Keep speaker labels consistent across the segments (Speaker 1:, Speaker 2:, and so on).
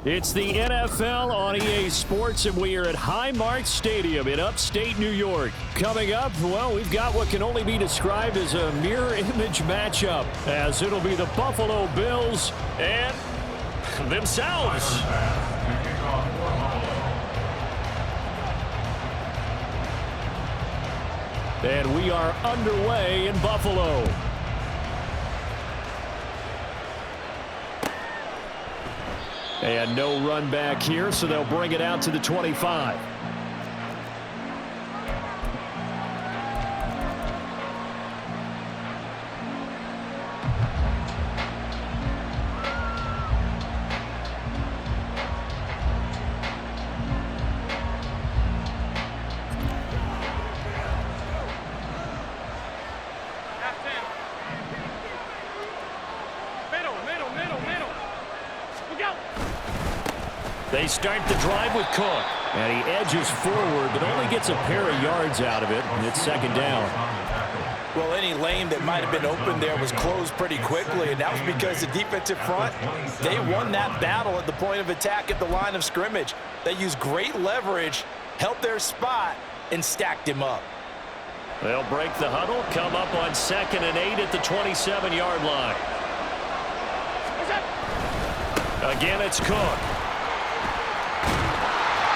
Speaker 1: It's the NFL on EA Sports, and we are at Highmark Stadium in upstate New York. Coming up, well, we've got what can only be described as a mirror image matchup, as it'll be the Buffalo Bills and themselves. And we are underway in Buffalo. And no run back here, so they'll bring it out to the 25. They start the drive with Cook. And he edges forward, but only gets a pair of yards out of it, and it's second down.
Speaker 2: Well, any lane that might have been open there was closed pretty quickly, and that was because the defensive front, they won that battle at the point of attack at the line of scrimmage. They used great leverage, held their spot, and stacked him up.
Speaker 1: They'll break the huddle, come up on 2nd and 8 at the 27-yard line. Again, it's Cook.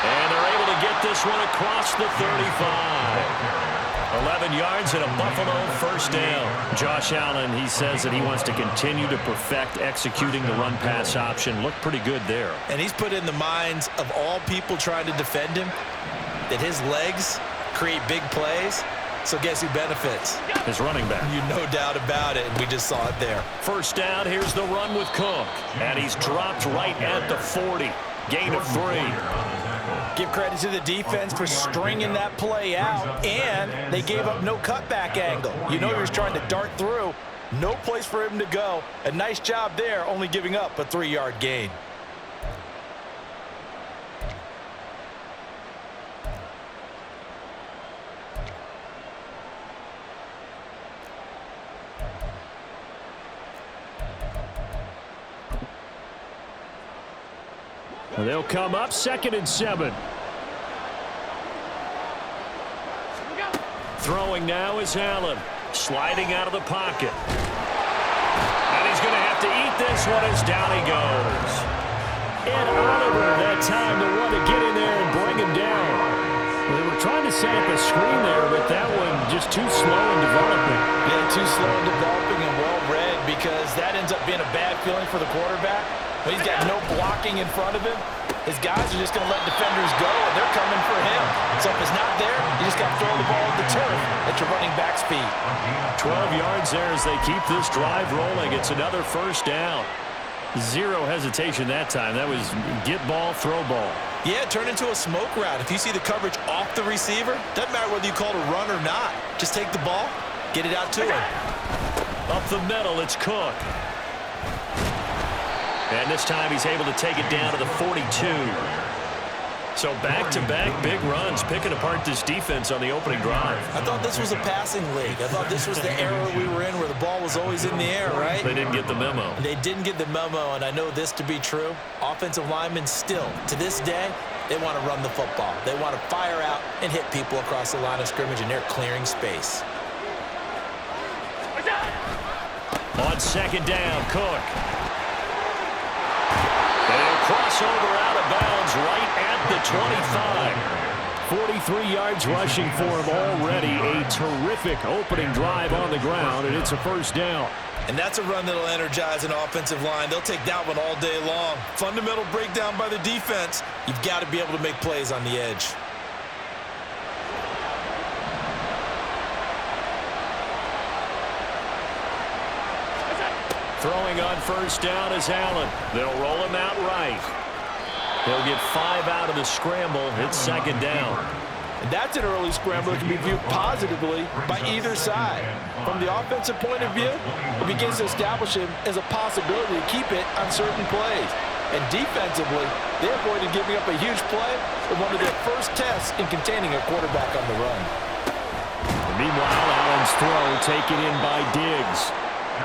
Speaker 1: And they're able to get this one across the 35. 11 yards and a Buffalo first down. Josh Allen, he says that he wants to continue to perfect executing the run-pass option. Looked pretty good there.
Speaker 2: And he's put in the minds of all people trying to defend him that his legs create big plays. So guess who benefits?
Speaker 1: His running back.
Speaker 2: You no doubt about it, and we just saw it there.
Speaker 1: First down, here's the run with Cook. And he's dropped right at the 40. Gain of 3.
Speaker 2: Give credit to the defense for stringing that play out, and they gave up no cutback angle. You know he was trying to dart through. No place for him to go. A nice job there, only giving up a 3-yard gain.
Speaker 1: They'll come up 2nd and 7. Throwing now is Allen. Sliding out of the pocket. And he's going to have to eat this one as down he goes. And Oliver that time to want to get in there and bring him down. They were trying to set up a screen there, but that one just too slow in developing.
Speaker 2: Yeah, too slow in developing and well read, because that ends up being a bad feeling for the quarterback. But he's got no blocking in front of him. His guys are just going to let defenders go, and they're coming for him. So if it's not there, you just got to throw the ball at the turf at your running back's feet.
Speaker 1: 12 yards there as they keep this drive rolling. It's another first down. Zero hesitation that time. That was get ball, throw ball.
Speaker 2: Yeah, turn into a smoke route. If you see the coverage off the receiver, doesn't matter whether you call it a run or not. Just take the ball, get it out to him.
Speaker 1: Up the middle, it's Cook. And this time he's able to take it down to the 42. So back-to-back big runs, picking apart this defense on the opening drive.
Speaker 2: I thought this was a passing league. I thought this was the era we were in where the ball was always in the air, right?
Speaker 1: They didn't get the memo.
Speaker 2: They didn't get the memo, and I know this to be true. Offensive linemen still, to this day, they want to run the football. They want to fire out and hit people across the line of scrimmage, and they're clearing space.
Speaker 1: On 2nd down, Cook. Crossover out of bounds right at the 25. 43 yards rushing for him already. A terrific opening drive on the ground, and it's a first down.
Speaker 2: And that's a run that'll energize an offensive line. They'll take that one all day long. Fundamental breakdown by the defense. You've got to be able to make plays on the edge.
Speaker 1: Throwing on first down is Allen. They'll roll him out right. He'll get 5 out of the scramble. It's 2nd down.
Speaker 2: And that's an early scramble that can be viewed positively by either side. From the offensive point of view, it begins to establish him as a possibility to keep it on certain plays. And defensively, they avoided giving up a huge play in one of their first tests in containing a quarterback on the run.
Speaker 1: Meanwhile, Allen's throw taken in by Diggs.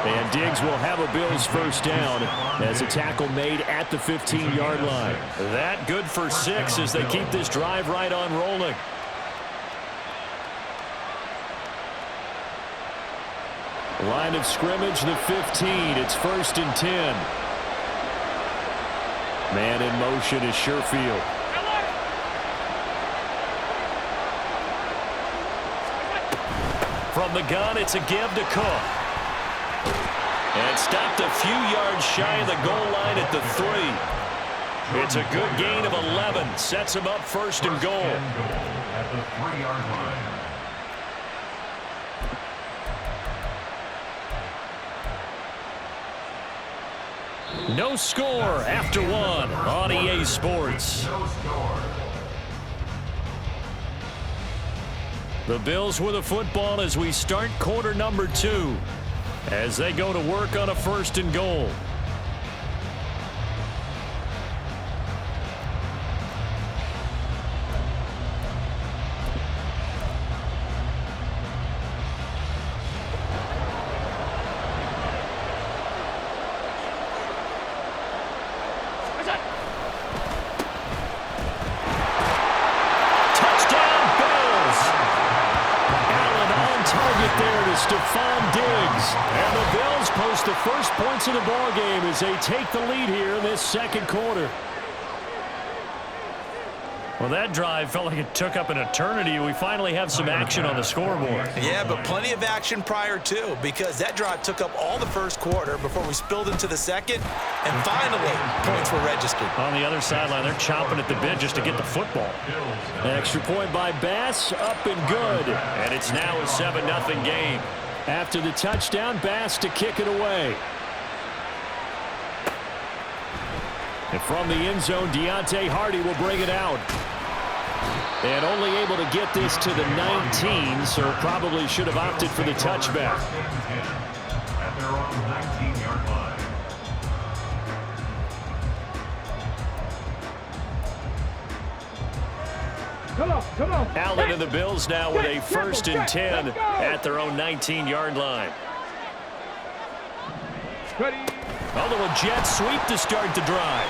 Speaker 1: And Diggs will have a Bills first down as a tackle made at the 15-yard line. That good for 6 as they keep this drive right on rolling. Line of scrimmage, the 15. It's 1st and 10. Man in motion is Sherfield. From the gun, it's a give to Cook. And stopped a few yards shy of the goal line at the 3. It's a good gain of 11. Sets him up 1st and goal.
Speaker 3: At the 3-yard line.
Speaker 1: No score after 1 on EA Sports.
Speaker 3: No score.
Speaker 1: The Bills with the football as we start quarter number 2 as they go to work on a 1st and goal. Stephon Diggs. And the Bills post the first points of the ball game as they take the lead here in this second quarter. Well, that drive felt like it took up an eternity. We finally have some action on the scoreboard.
Speaker 2: Yeah, but plenty of action prior to, because that drive took up all the first quarter before we spilled into the second, and finally, points were registered.
Speaker 1: On the other sideline, they're chomping at the bit just to get the football. Extra point by Bass, up and good. And it's now a 7-0 game. After the touchdown, Bass to kick it away. And from the end zone, Deontay Hardy will bring it out. And only able to get this to the 19, so probably should have opted for the touchback.
Speaker 3: At their own 19-yard line.
Speaker 4: Come on.
Speaker 1: Allen and the Bills now with a 1st and 10 at their own 19-yard line. Oh, the jet sweep to start the drive.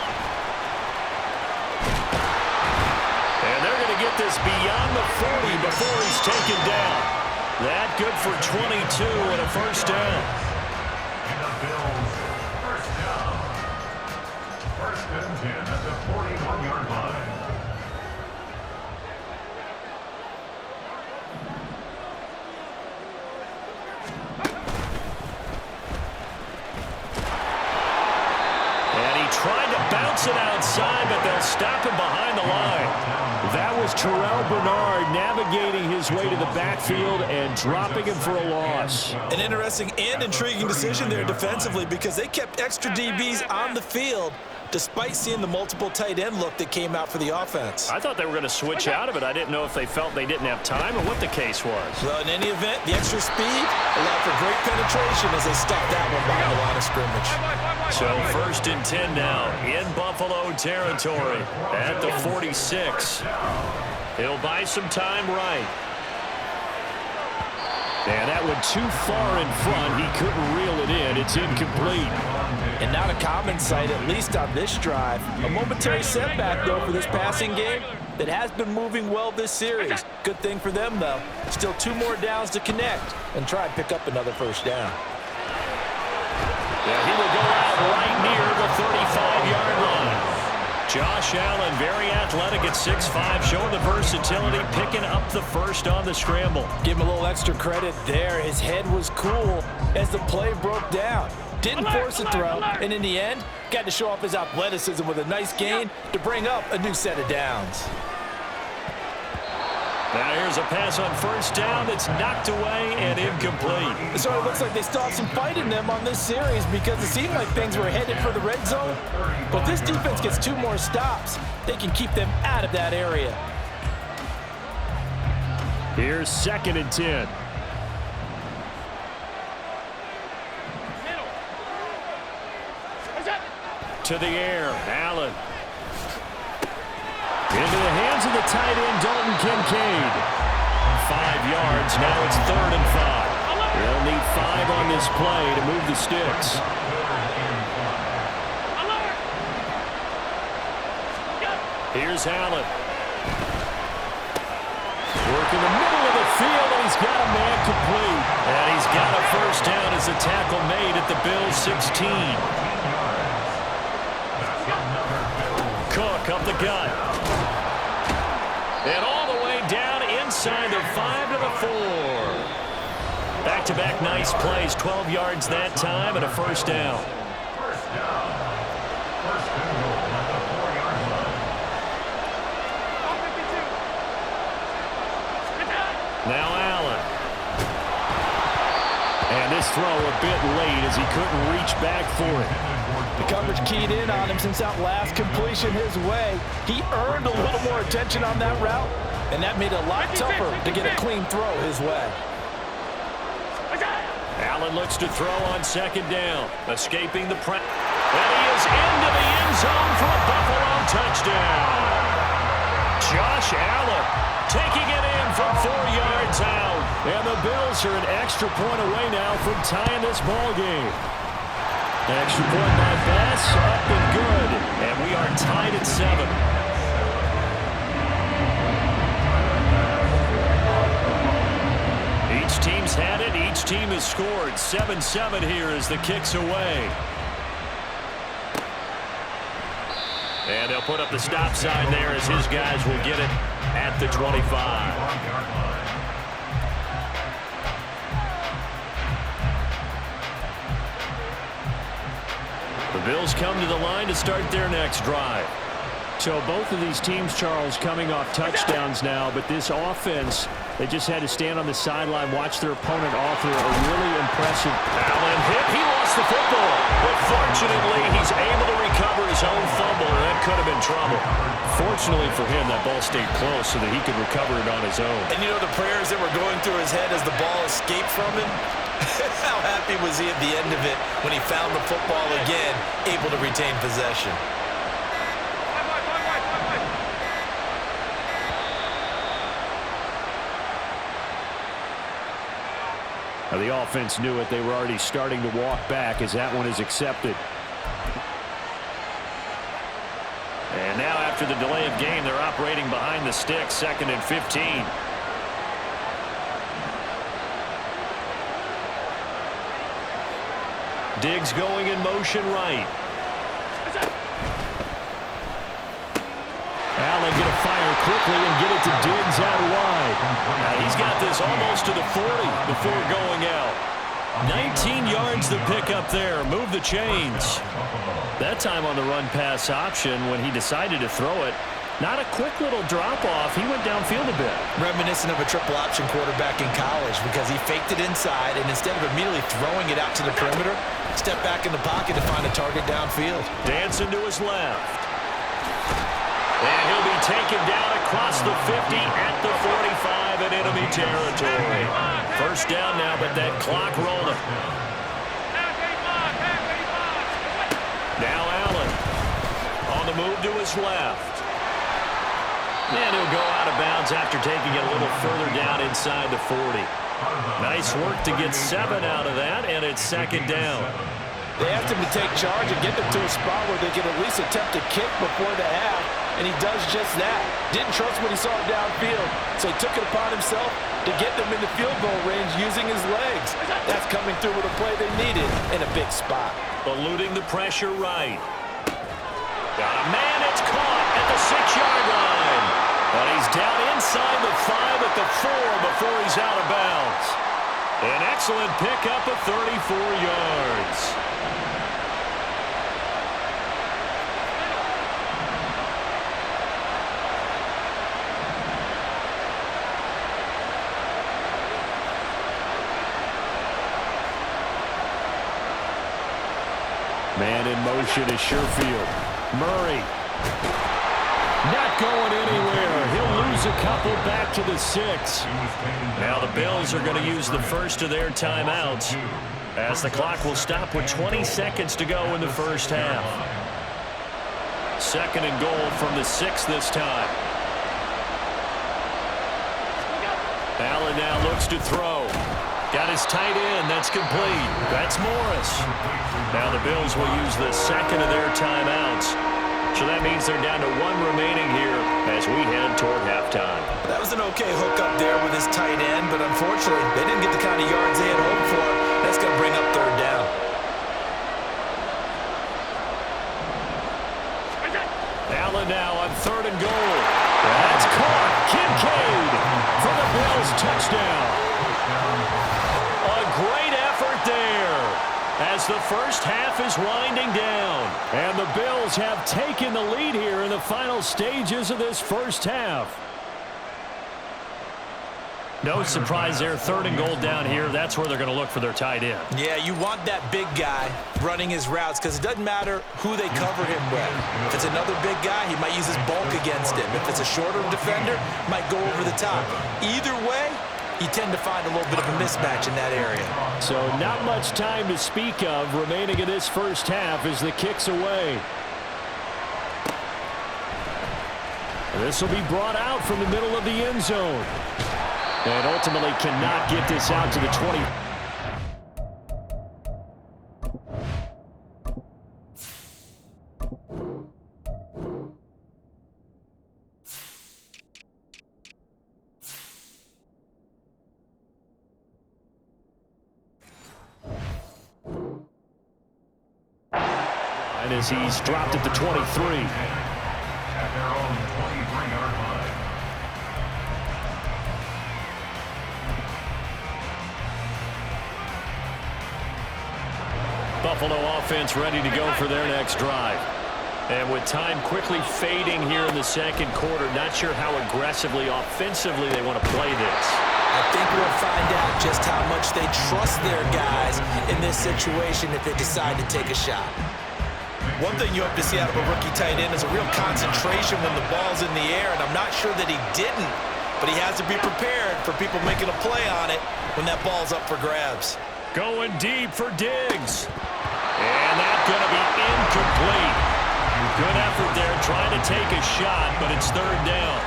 Speaker 1: And they're going to get this beyond the 40 before he's taken down. That good for 22 and a first down.
Speaker 3: And the Bills, first down. 1st and 10 at the 41-yard line.
Speaker 1: Tried to bounce it outside, but they'll stop him behind the line. That was Terrell Bernard navigating his way to the backfield and dropping him for a loss.
Speaker 2: An interesting and intriguing decision there defensively, because they kept extra DBs on the field despite seeing the multiple tight end look that came out for the offense.
Speaker 1: I thought they were going to switch out of it. I didn't know if they felt they didn't have time or what the case was.
Speaker 2: Well, in any event, the extra speed allowed for great penetration as they stopped that one behind the line of scrimmage.
Speaker 1: So 1st and 10 now in Buffalo territory at the 46. He'll buy some time right. And that went too far in front. He couldn't reel it in. It's incomplete.
Speaker 2: And not a common sight, at least on this drive. A momentary setback, though, for this passing game that has been moving well this series. Good thing for them, though. Still 2 more downs to connect and try and pick up another first down.
Speaker 1: Yeah, he will go out right near the 35-yard line. Josh Allen, very athletic at 6'5", showing the versatility, picking up the first on the scramble.
Speaker 2: Give him a little extra credit there. His head was cool as the play broke down. Didn't force a throw, and in the end, got to show off his athleticism with a nice gain to bring up a new set of downs.
Speaker 1: Now here's a pass on first down that's knocked away and incomplete.
Speaker 2: So it looks like they still have some fight in them on this series, because it seemed like things were headed for the red zone. But this defense gets 2 more stops. They can keep them out of that area.
Speaker 1: Here's 2nd and 10. To the air, Allen. Into the hands of the tight end, Dalton Kincaid. 5 yards, now it's 3rd and 5. They'll need 5 on this this play to move the sticks. Here's Allen. Working the middle of the field, and he's got a man complete. And he's got a first down as a tackle made at the Bills' 16. Cook up the gut. And all the way down inside the 5 to the 4. Back-to-back nice plays, 12 yards that time, and a first down.
Speaker 3: First down. First and goal at the 4-yard line.
Speaker 1: Now Allen. And this throw a bit late as he couldn't reach back for it.
Speaker 2: The coverage keyed in on him since that last completion his way. He earned a little more attention on that route, and that made it a lot tougher to get a clean throw his way.
Speaker 1: Allen looks to throw on second down, escaping the press. And he is into the end zone for a Buffalo touchdown. Josh Allen taking it in from 4 yards out. And the Bills are an extra point away now from tying this ball game. Extra point by Bass, up and good. And we are tied at 7. Each team's had it. Each team has scored. 7-7 here as the kick's away. And they'll put up the stop sign there as his guys will get it at the 25. The Bills come to the line to start their next drive. So both of these teams, Charles, coming off touchdowns now, but this offense, they just had to stand on the sideline, watch their opponent offer a really impressive. Allen hit. He lost the football, but fortunately he's able to recover his own fumble, and that could have been trouble. Fortunately for him, that ball stayed close so that he could recover it on his own.
Speaker 2: And you know the prayers that were going through his head as the ball escaped from him? How happy was he at the end of it when he found the football again, able to retain possession?
Speaker 1: Now the offense knew it. They were already starting to walk back as that one is accepted. And now after the delay of game, they're operating behind the sticks, 2nd and 15. Diggs going in motion right. Allen going to fire quickly and get it to Diggs out wide. Now he's got this almost to the 40 before going out. 19 yards to pick up there. Move the chains. That time on the run-pass option when he decided to throw it. Not a quick little drop-off. He went downfield a bit.
Speaker 2: Reminiscent of a triple option quarterback in college because he faked it inside, and instead of immediately throwing it out to the perimeter, stepped back in the pocket to find a target downfield.
Speaker 1: Dancing to his left. And he'll be taken down across the 50 at the 45 in enemy territory. First down now, but that clock rolling. Now Allen on the move to his left. And he'll go out of bounds after taking it a little further down inside the 40. Nice work to get 7 out of that, and it's 2nd down.
Speaker 2: They asked him to take charge and get them to a spot where they could at least attempt a kick before the half, and he does just that. Didn't trust what he saw downfield, so he took it upon himself to get them into field goal range using his legs. That's coming through with a play they needed in a big spot.
Speaker 1: Eluding the pressure right. Got a man, it's caught at the 6-yard line. But he's down inside the 5 at the 4 before he's out of bounds. An excellent pickup of 34 yards. Man in motion is Sherfield. Murray. Not going anywhere. He'll lose a couple back to the 6. Now the Bills are going to use the first of their timeouts as the clock will stop with 20 seconds to go in the first half. 2nd and goal from the 6 this time. Allen now looks to throw. Got his tight end. That's complete. That's Morris. Now the Bills will use the second of their timeouts. So that means they're down to one remaining here as we head toward halftime.
Speaker 2: That was an okay hookup there with his tight end, but unfortunately, they didn't get the kind of yards they had hoped for. That's going to bring up third down.
Speaker 1: Allen now on 3rd and goal. That's caught. Kincaid for the Bills touchdown. A great effort there as the first half is winding down. And the Bills have taken the lead here in the final stages of this first half. No surprise there, 3rd and goal down here. That's where they're going to look for their tight end.
Speaker 2: Yeah, you want that big guy running his routes because it doesn't matter who they cover him with. If it's another big guy, he might use his bulk against him. If it's a shorter defender, might go over the top. Either way, you tend to find a little bit of a mismatch in that area.
Speaker 1: So not much time to speak of remaining in this first half as the kick's away. This will be brought out from the middle of the end zone. And ultimately cannot get this out to the 20. And as he's dropped at the 23.
Speaker 3: At their own 23-yard line.
Speaker 1: Buffalo offense ready to go for their next drive. And with time quickly fading here in the second quarter, not sure how aggressively, offensively they want to play this.
Speaker 2: I think we'll find out just how much they trust their guys in this situation if they decide to take a shot. One thing you hope to see out of a rookie tight end is a real concentration when the ball's in the air, and I'm not sure that he didn't, but he has to be prepared for people making a play on it when that ball's up for grabs.
Speaker 1: Going deep for Diggs. And that's going to be incomplete. Good effort there trying to take a shot, but it's 3rd down.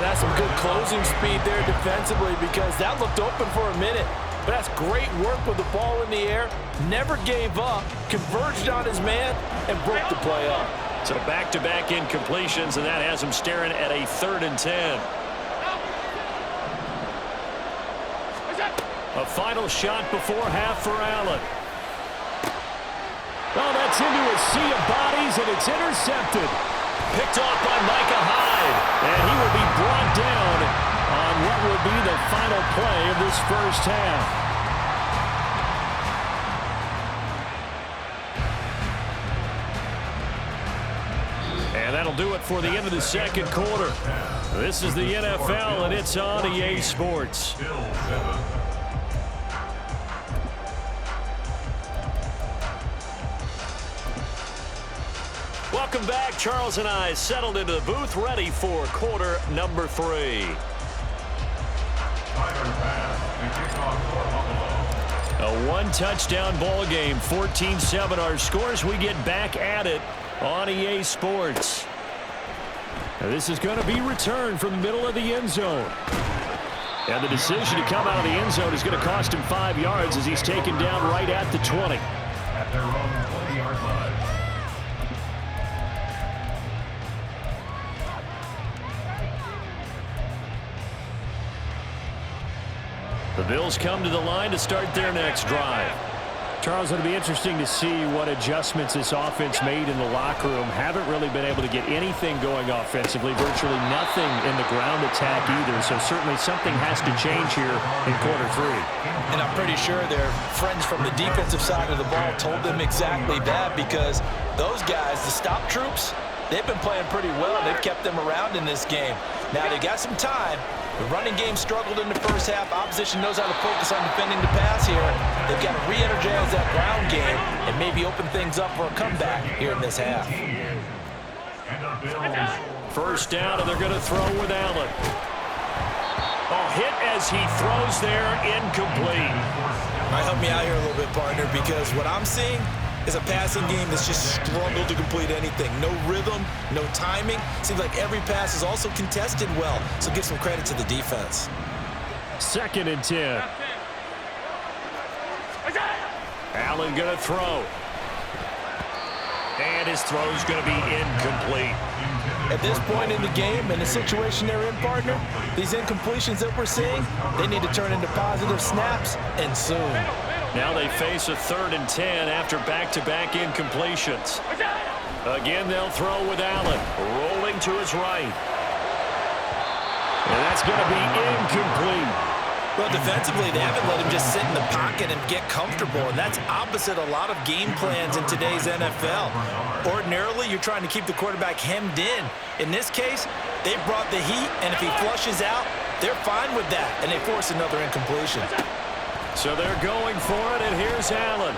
Speaker 2: That's some good closing speed there defensively because that looked open for a minute. But that's great work with the ball in the air. Never gave up, converged on his man, and broke the play up.
Speaker 1: So back-to-back incompletions, and that has him staring at a 3rd and 10. A final shot before half for Allen. Oh, that's into a sea of bodies, and it's intercepted. Picked off by Micah Hyde, and he will be brought down on what will be the final play of this first half. And that'll do it for the end of the second quarter. This is the NFL, and it's on EA Sports. Welcome back. Charles and I settled into the booth, ready for quarter number 3. A one-touchdown ball game, 14-7 our scores. We get back at it on EA Sports. Now this is going to be returned from the middle of the end zone. And the decision to come out of the end zone is going to cost him 5 yards as he's taken down right at the 20.
Speaker 3: At their own 20-yard line.
Speaker 1: The Bills come to the line to start their next drive. Charles, it'll be interesting to see what adjustments this offense made in the locker room. Haven't really been able to get anything going offensively, virtually nothing in the ground attack either. So certainly something has to change here in quarter 3.
Speaker 2: And I'm pretty sure their friends from the defensive side of the ball told them exactly that because those guys, the stop troops, they've been playing pretty well. They've kept them around in this game. Now they got some time. The running game struggled in the first half. Opposition knows how to focus on defending the pass here. They've got to re-energize that ground game and maybe open things up for a comeback here in this half.
Speaker 1: First down, and they're going to throw with Allen. Oh, hit as he throws there, incomplete.
Speaker 2: Might help me out here a little bit, partner, because what I'm seeing is a passing game that's just struggled to complete anything. No rhythm, no timing. Seems like every pass is also contested well, so give some credit to the defense.
Speaker 1: 2nd and 10. Allen going to throw. And his throw's going to be incomplete.
Speaker 2: At this point in the game, in the situation they're in, partner, these incompletions that we're seeing, they need to turn into positive snaps, and soon.
Speaker 1: Now they face a 3rd and 10 after back-to-back incompletions. Again, they'll throw with Allen, rolling to his right. And that's going to be incomplete.
Speaker 2: Well, defensively, they haven't let him just sit in the pocket and get comfortable, and that's opposite a lot of game plans in today's NFL. Ordinarily, you're trying to keep the quarterback hemmed in. In this case, they brought the heat, and if he flushes out, they're fine with that, and they force another incompletion.
Speaker 1: So they're going for it, and here's Allen.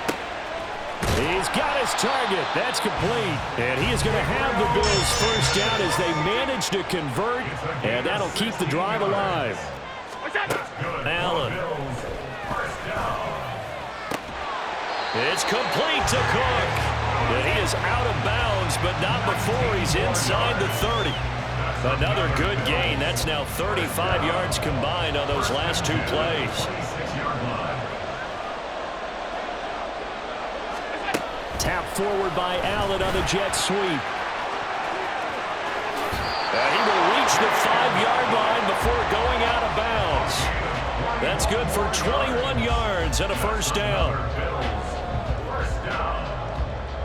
Speaker 1: He's got his target. That's complete. And he is going to have the Bills first down as they manage to convert, and that'll keep the drive alive. Allen. It's complete to Cook. And he is out of bounds, but not before he's inside the 30. Another good gain. That's now 35 yards combined on those last 2 plays. Tap forward by Allen on the jet sweep. And he will reach the 5-yard line before going out of bounds. That's good for 21 yards and a first down.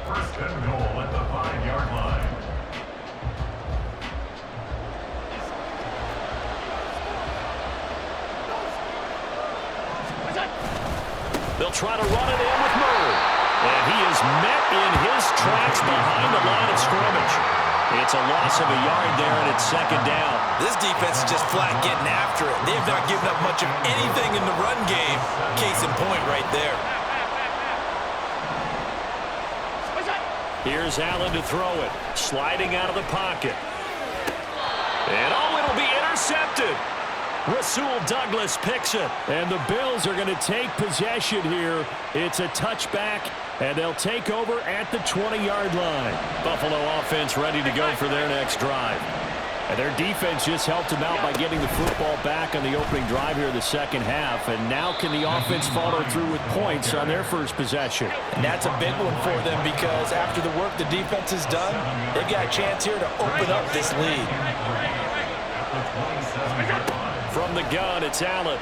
Speaker 3: First and goal at the 5-yard line.
Speaker 1: They'll try to run it in with Murray. And he is met in his tracks behind the line of scrimmage. It's a loss of a yard there, and it's 2nd down.
Speaker 2: This defense is just flat getting after it. They have not given up much of anything in the run game. Case in point right there.
Speaker 1: Here's Allen to throw it. Sliding out of the pocket. And it'll be intercepted. Rasul Douglas picks it. And the Bills are going to take possession here. It's a touchback, and they'll take over at the 20-yard line. Buffalo offense ready to go for their next drive. And their defense just helped them out by getting the football back on the opening drive here in the second half. And now can the offense follow through with points on their first possession?
Speaker 2: And that's a big one for them because after the work the defense has done, they've got a chance here to open up this lead.
Speaker 1: From the gun, it's Allen.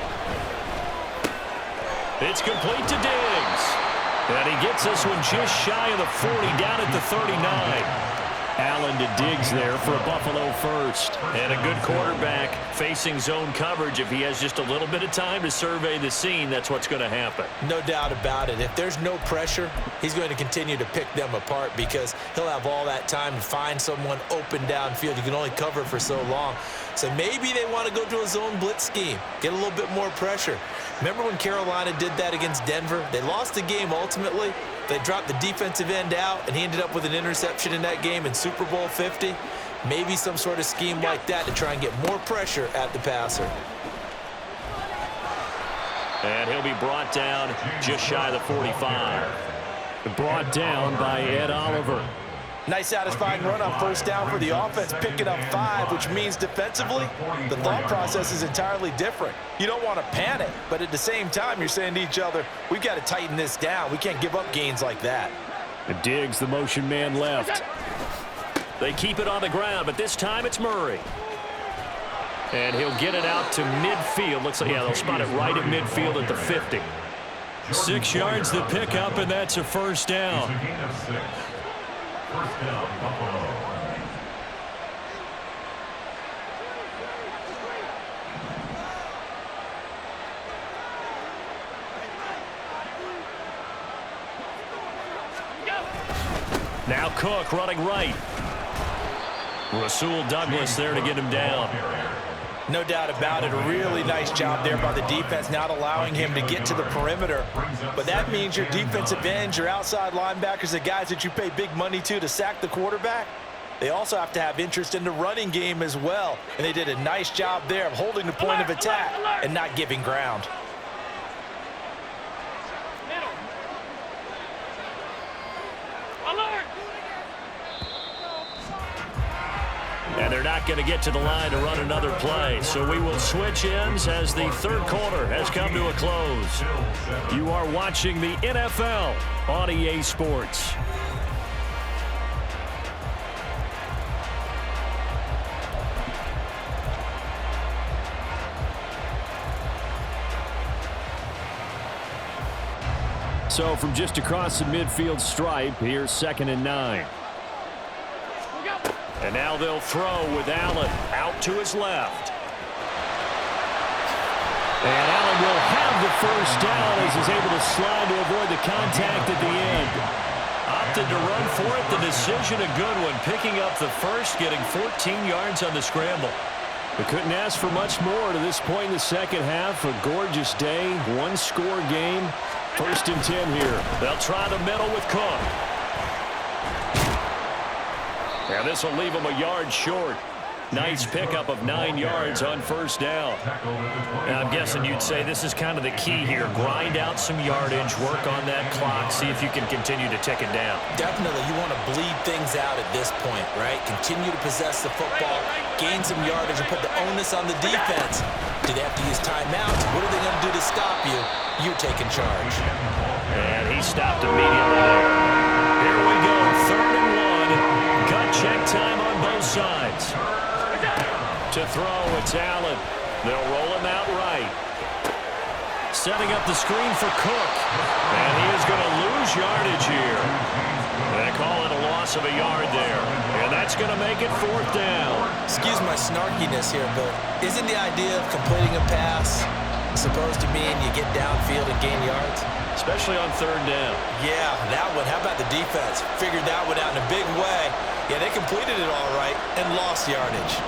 Speaker 1: It's complete to Diggs. And he gets this one just shy of the 40, down at the 39. Allen to Diggs there for a Buffalo first. And a good quarterback facing zone coverage. If he has just a little bit of time to survey the scene, that's what's going to happen.
Speaker 2: No doubt about it. If there's no pressure, he's going to continue to pick them apart because he'll have all that time to find someone open downfield. You can only cover for so long. So maybe they want to go to a zone blitz scheme, get a little bit more pressure. Remember when Carolina did that against Denver? They lost the game ultimately. They dropped the defensive end out, and he ended up with an interception in that game in Super Bowl 50. Maybe some sort of scheme like that to try and get more pressure at the passer.
Speaker 1: And he'll be brought down just shy of the 45. Brought down by Ed Oliver.
Speaker 2: Nice satisfying run on first down for the offense, picking up 5, which means defensively, the thought process is entirely different. You don't want to panic, but at the same time, you're saying to each other, we've got to tighten this down. We can't give up gains like that.
Speaker 1: Diggs, the motion man left. They keep it on the ground, but this time it's Murray. And he'll get it out to midfield. Looks like, yeah, they'll spot it right at midfield at the 50. 6 yards the pickup, and that's a first down.
Speaker 3: First down, Buffalo.
Speaker 1: Now Cook running right. Rasul Douglas there to get him down.
Speaker 2: No doubt about it. A really nice job there by the defense, not allowing him to get to the perimeter. But that means your defensive ends, your outside linebackers, the guys that you pay big money to sack the quarterback, they also have to have interest in the running game as well. And they did a nice job there of holding the point of attack and not giving ground.
Speaker 1: And they're They're not going to get to the line to run another play. So we will switch ends as the third quarter has come to a close. You are watching the NFL on EA Sports. So from just across the midfield stripe, here's 2nd and 9. And now they'll throw with Allen out to his left. And Allen will have the first down as he's able to slide to avoid the contact at the end. Opted to run for it. The decision a good one. Picking up the first, getting 14 yards on the scramble. We couldn't ask for much more to this point in the second half. A gorgeous day, one-score game. 1st and 10 here. They'll try the middle with Cook. And this will leave him a yard short. Nice pickup of 9 yards on 1st down.
Speaker 5: And I'm guessing you'd say this is kind of the key here. Grind out some yardage, work on that clock, see if you can continue to tick it down.
Speaker 2: Definitely, you want to bleed things out at this point, right? Continue to possess the football, gain some yardage, and put the onus on the defense. Do they have to use timeouts? What are they going to do to stop you? You're taking charge.
Speaker 1: And he stopped immediately there. Here we go, 3rd and 1. Gut check time on both sides. To throw, it's Allen. They'll roll him out right. Setting up the screen for Cook. And he is going to lose yardage here. They call it a loss of a yard there. And that's going to make it 4th down.
Speaker 2: Excuse my snarkiness here, but isn't the idea of completing a pass supposed to mean you get downfield and gain yards?
Speaker 1: Especially on 3rd down.
Speaker 2: Yeah, that one. How about the defense? Figured that one out in a big way. Yeah, they completed it all right and lost yardage.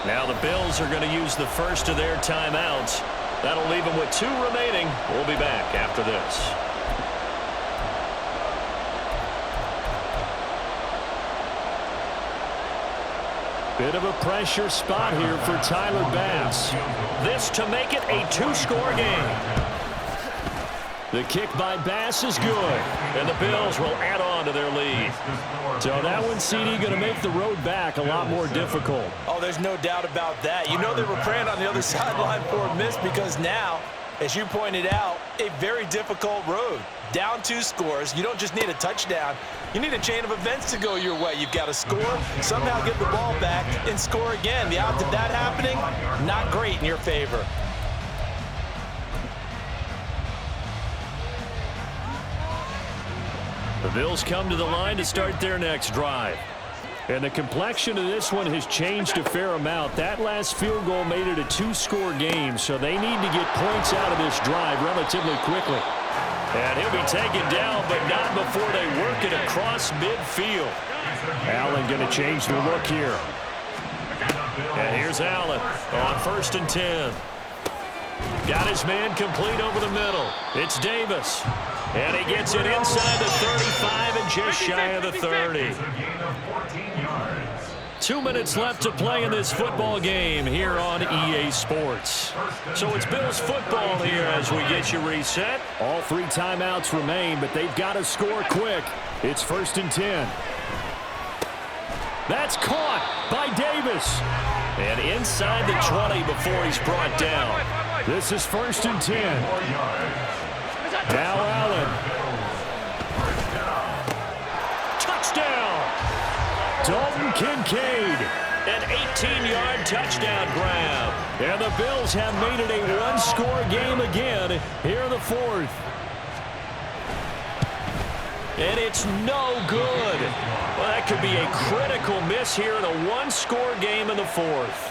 Speaker 1: Now the Bills are going to use the first of their timeouts. That'll leave them with 2 remaining. We'll be back after this. Bit of a pressure spot here for Tyler Bass. This to make it a 2-score game. The kick by Bass is good, and the Bills will add on to their lead. So that one, CD, going to make the road back a lot more difficult.
Speaker 2: Oh, there's no doubt about that. You know they were praying on the other sideline for a miss because now, as you pointed out, a very difficult road. Down 2 scores. You don't just need a touchdown. You need a chain of events to go your way. You've got to score, somehow get the ball back, and score again. The odds of that happening, not great in your favor.
Speaker 1: The Bills come to the line to start their next drive. And the complexion of this one has changed a fair amount. That last field goal made it a 2-score game, so they need to get points out of this drive relatively quickly. And he'll be taken down, but not before they work it across midfield. Allen going to change the look here. And here's Allen on 1st and 10. Got his man complete over the middle. It's Davis. And he gets it inside the 35 and just shy of the 30. 2 minutes left to play in this football game here on EA Sports. So it's Bills football here as we get you reset. All 3 timeouts remain, but they've got to score quick. It's 1st and 10. That's caught by Davis. And inside the 20 before he's brought down. This is 1st and 10. Now Allen. Touchdown. Dalton Kincaid. An 18-yard touchdown grab. And the Bills have made it a 1-score game again here in the 4th. And it's no good. Well, that could be a critical miss here in a 1-score game in the 4th.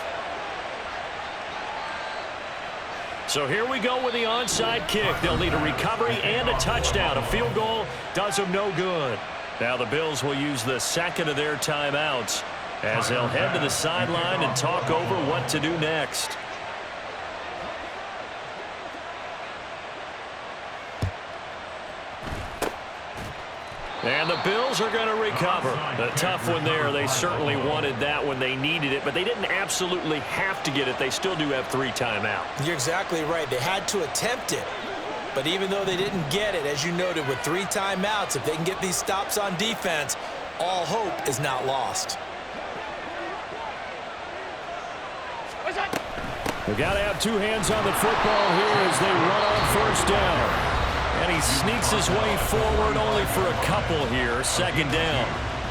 Speaker 1: So here we go with the onside kick. They'll need a recovery and a touchdown. A field goal does them no good. Now the Bills will use the 2nd of their timeouts as they'll head to the sideline and talk over what to do next. And the Bills are going to recover. A tough one there. They certainly wanted that when they needed it, but they didn't absolutely have to get it. They still do have 3 timeouts.
Speaker 2: You're exactly right. They had to attempt it. But even though they didn't get it, as you noted, with 3 timeouts, if they can get these stops on defense, all hope is not lost.
Speaker 1: They've got to have 2 hands on the football here as they run on first down. And he sneaks his way forward only for a couple here. 2nd down.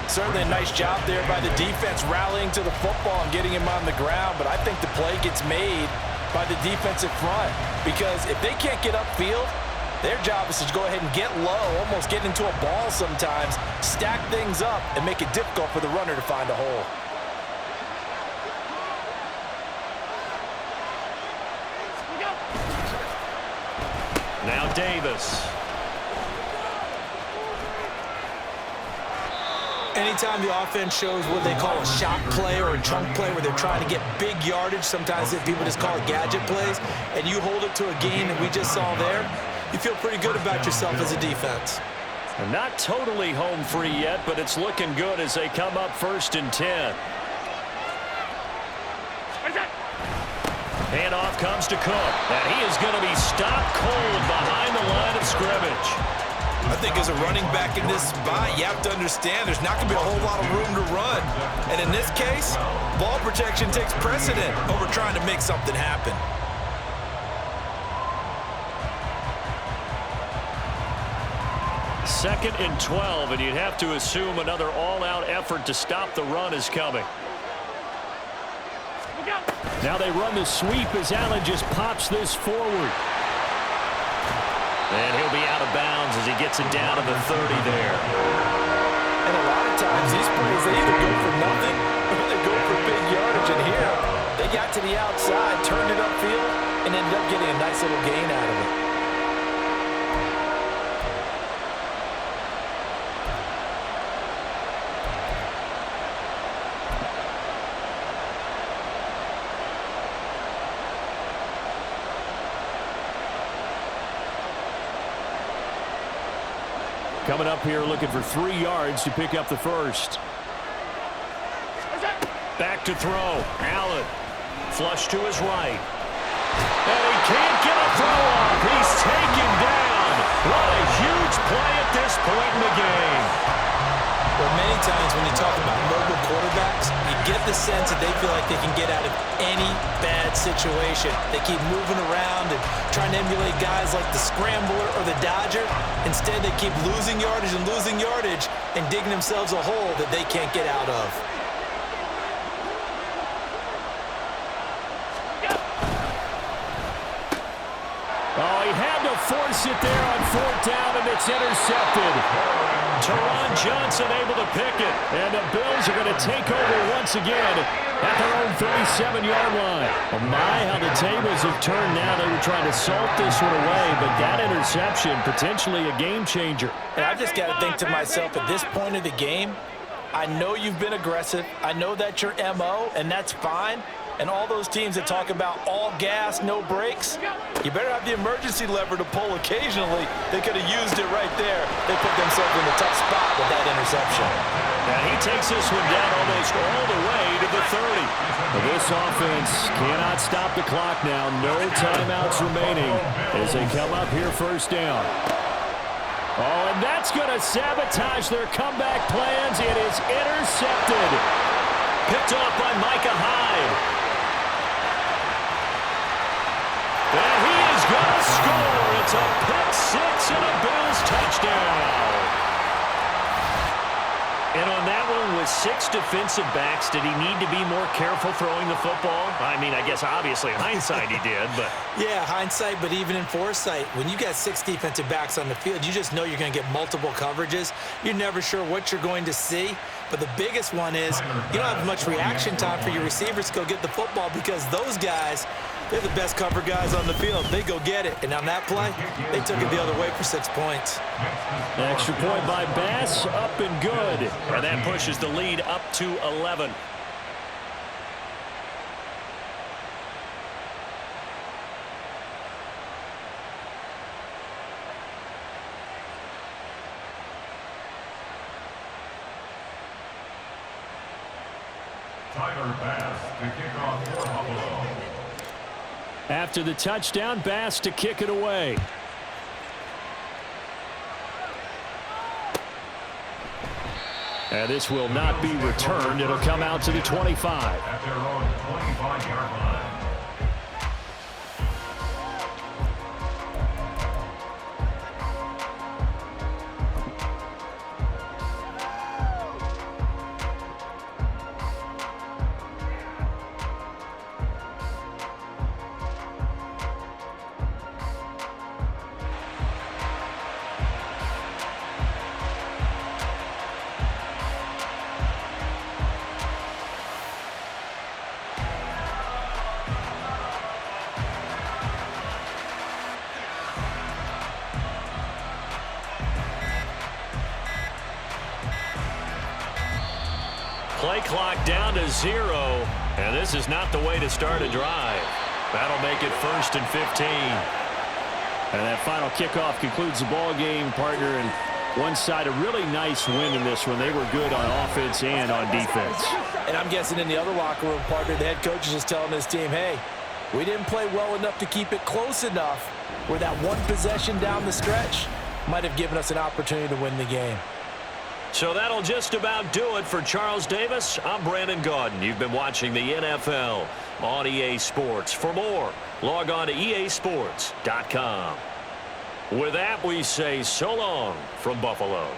Speaker 2: Certainly a nice job there by the defense rallying to the football and getting him on the ground. But I think the play gets made by the defensive front. Because if they can't get upfield, their job is to go ahead and get low, almost get into a ball sometimes, stack things up, and make it difficult for the runner to find a hole.
Speaker 1: Now Davis.
Speaker 2: Anytime the offense shows what they call a shot play or a chunk play where they're trying to get big yardage, sometimes people just call it gadget plays, and you hold it to a gain that we just saw there, you feel pretty good about yourself as a defense.
Speaker 1: And not totally home free yet, but it's looking good as they come up 1st and 10. Handoff comes to Cook, and he is going to be stopped cold behind the line of scrimmage.
Speaker 2: I think as a running back in this spot, you have to understand there's not going to be a whole lot of room to run. And in this case, ball protection takes precedent over trying to make something happen.
Speaker 1: Second and 12, and you'd have to assume another all-out effort to stop the run is coming. Now they run the sweep as Allen just pops this forward. And he'll be out of bounds as he gets it down to the 30 there.
Speaker 2: And a lot of times these plays, they either go for nothing or they go for big yardage. And here, they got to the outside, turned it upfield, and ended up getting a nice little gain out of it.
Speaker 1: Coming up here looking for 3 yards to pick up the first. Back to throw. Allen. Flush to his right. And he can't get a throw off. He's taken down. What a huge play at this point in the game.
Speaker 2: Well, many times when you talk about mobile quarterbacks, you get the sense that they feel like they can get out of any bad situation. They keep moving around and trying to emulate guys like the scrambler or the dodger. Instead, they keep losing yardage and digging themselves a hole that they can't get out of.
Speaker 1: Oh, he had to force it there on 4th down, and it's intercepted. Teron Johnson able to pick it, and the Bills are going to take over once again at their own 37-yard line. Oh my, how the tables have turned now. They were trying to salt this one away, but that interception, potentially a game changer.
Speaker 2: And I've just got to think to myself, at this point of the game, I know you've been aggressive. I know that's your MO, and that's fine. And all those teams that talk about all gas, no brakes, you better have the emergency lever to pull occasionally. They could have used it right there. They put themselves in a tough spot with that interception.
Speaker 1: And he takes this one down almost all the way to the 30. Well, this offense cannot stop the clock now. No timeouts remaining as they come up here 1st down. Oh, and that's going to sabotage their comeback plans. It is intercepted. Picked off by Micah Hyde. And he is going to score. It's a pick 6 and a Bills touchdown. And on that one, with 6 defensive backs, did he need to be more careful throwing the football? I mean, I guess obviously in hindsight he did, but...
Speaker 2: Yeah, hindsight, but even in foresight, when you got 6 defensive backs on the field, you just know you're going to get multiple coverages. You're never sure what you're going to see. But the biggest one is you don't have much reaction time for your receivers to go get the football because those guys, they're the best cover guys on the field. They go get it. And on that play, they took it the other way for 6 points.
Speaker 1: Extra point by Bass, up and good. And that pushes the lead up to 11.
Speaker 3: Tyler Bass to kick off for Buffalo.
Speaker 1: After the touchdown, Bass to kick it away. And this will not be returned. It'll come out to the 25.
Speaker 3: At their own 25-yard line.
Speaker 5: Play clock down to 0, and this is not the way to start a drive. That'll make it 1st and 15.
Speaker 1: And that final kickoff concludes the ball game, partner. And one side, a really nice win in this one. They were good on offense and on defense.
Speaker 2: And I'm guessing in the other locker room, partner, the head coach is just telling his team, hey, we didn't play well enough to keep it close enough where that one possession down the stretch might have given us an opportunity to win the game.
Speaker 5: So that'll just about do it for Charles Davis. I'm Brandon Gaudin. You've been watching the NFL on EA Sports. For more, log on to easports.com. With that, we say so long from Buffalo.